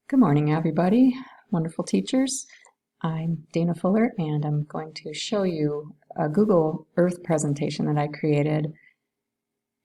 Good morning, everybody. Wonderful teachers. I'm Dana Fuller, and I'm going to show you a Google Earth presentation that I created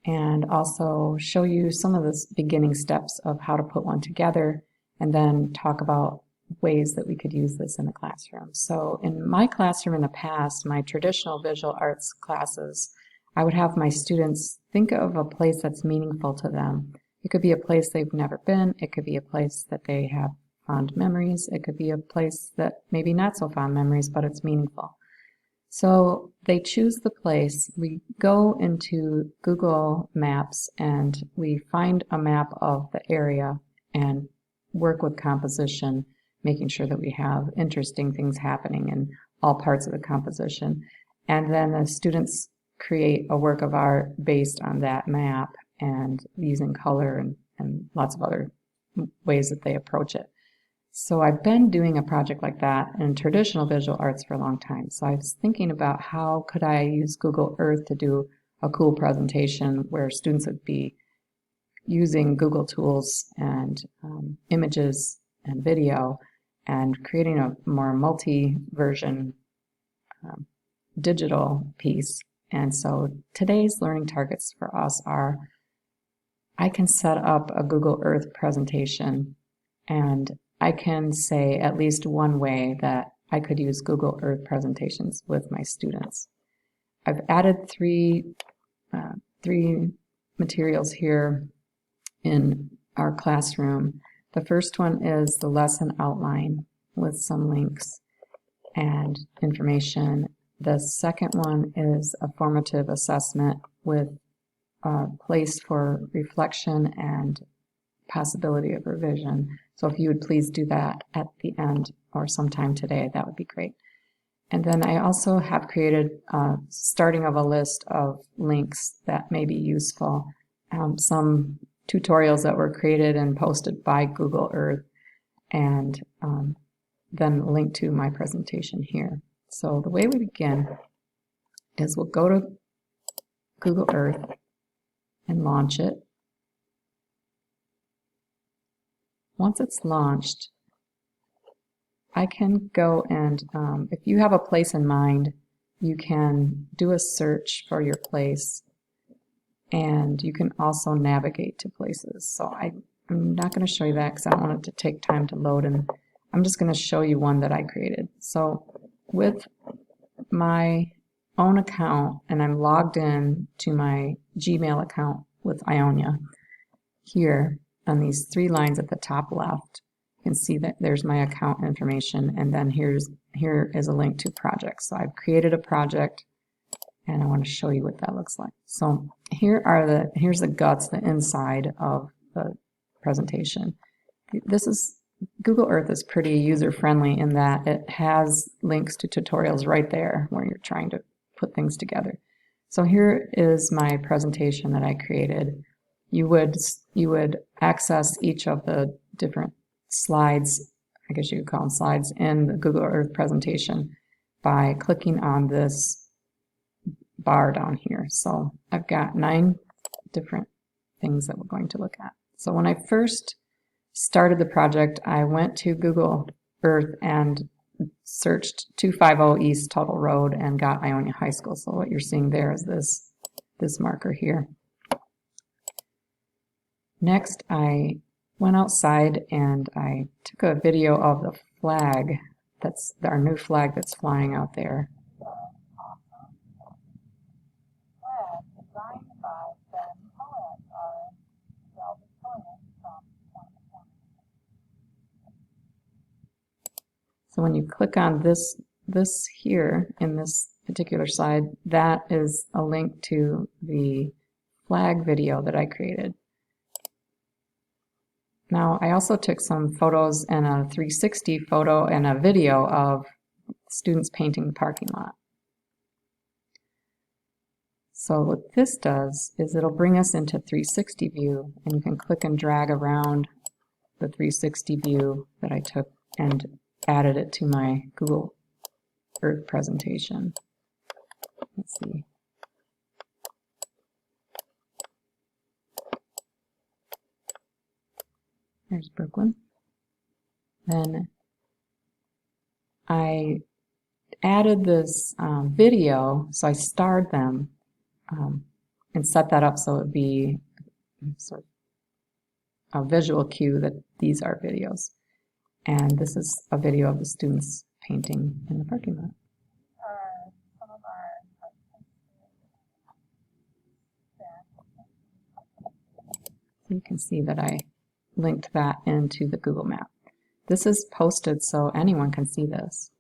and also show you some of the beginning steps of how to put one together and then talk about ways that we could use this in the classroom. So in my classroom in the past, my traditional visual arts classes, I would have my students think of a place that's meaningful to them. It could be a place they've never been. It could be a place that they have fond memories. It could be a place that maybe not so fond memories, but it's meaningful. So they choose the place. We go into Google Maps and we find a map of the area and work with composition, making sure that we have interesting things happening in all parts of the composition. And then the students create a work of art based on that map and using color and lots of other ways that they approach it. So I've been doing a project like that in traditional visual arts for a long time. So I was thinking about how could I use Google Earth to do a cool presentation where students would be using Google tools and images and video and creating a more multi-version digital piece. And so today's learning targets for us are I can set up a Google Earth presentation and I can say at least one way that I could use Google Earth presentations with my students. I've added three materials here in our classroom. The first one is the lesson outline with some links and information. The second one is a formative assessment with a place for reflection and possibility of revision. So if you would please do that at the end or sometime today, that would be great. And then I also have created starting of a list of links that may be useful. Some tutorials that were created and posted by Google Earth, and then a link to my presentation here. So the way we begin is we'll go to Google Earth and launch it. Once it's launched, I can go and, if you have a place in mind, you can do a search for your place, and you can also navigate to places. So I'm not going to show you that because I don't want it to take time to load, and I'm just going to show you one that I created. So with my own account, and I'm logged in to my Gmail account with Ionia here, on these three lines at the top left, you can see that there's my account information, and then here is a link to projects. So I've created a project, and I want to show you what that looks like. So here's the guts, the inside of the presentation. Google Earth is pretty user-friendly in that it has links to tutorials right there where you're trying to put things together. So here is my presentation that I created. You would access each of the different slides, I guess you could call them slides, in the Google Earth presentation by clicking on this bar down here. So I've got 9 different things that we're going to look at. So when I first started the project, I went to Google Earth and searched 250 East Tuttle Road and got Ionia High School. So what you're seeing there is this marker here. Next, I went outside and I took a video of the flag. That's our new flag that's flying out there. So when you click on this here in this particular slide, that is a link to the flag video that I created. Now, I also took some photos and a 360 photo and a video of students painting the parking lot. So what this does is it'll bring us into 360 view, and you can click and drag around the 360 view that I took and added it to my Google Earth presentation. Let's see. There's Brooklyn. Then I added this video, so I starred them and set that up so it would be sort of a visual cue that these are videos. And this is a video of the students painting in the parking lot. So you can see that I linked that into the Google Map. This is posted so anyone can see this.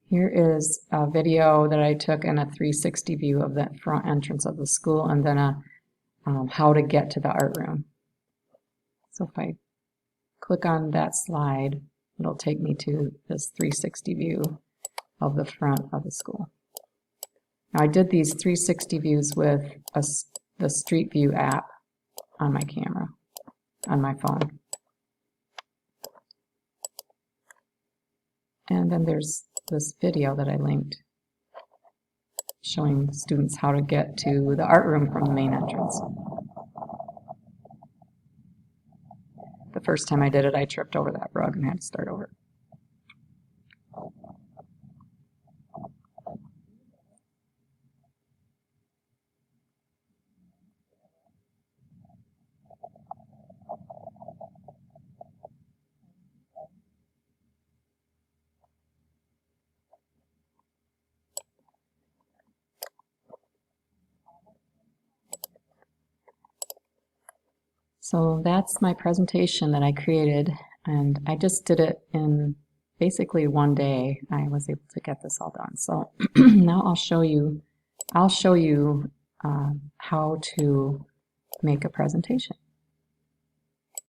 Here is a video that I took in a 360 view of the front entrance of the school, and then a how to get to the art room. So if I click on that slide, it'll take me to this 360 view of the front of the school. Now I did these 360 views with the Street View app on my camera, on my phone. And then there's this video that I linked showing students how to get to the art room from the main entrance. The first time I did it, I tripped over that rug and had to start over. So that's my presentation that I created, and I just did it in basically one day. I was able to get this all done. So now I'll show you how to make a presentation.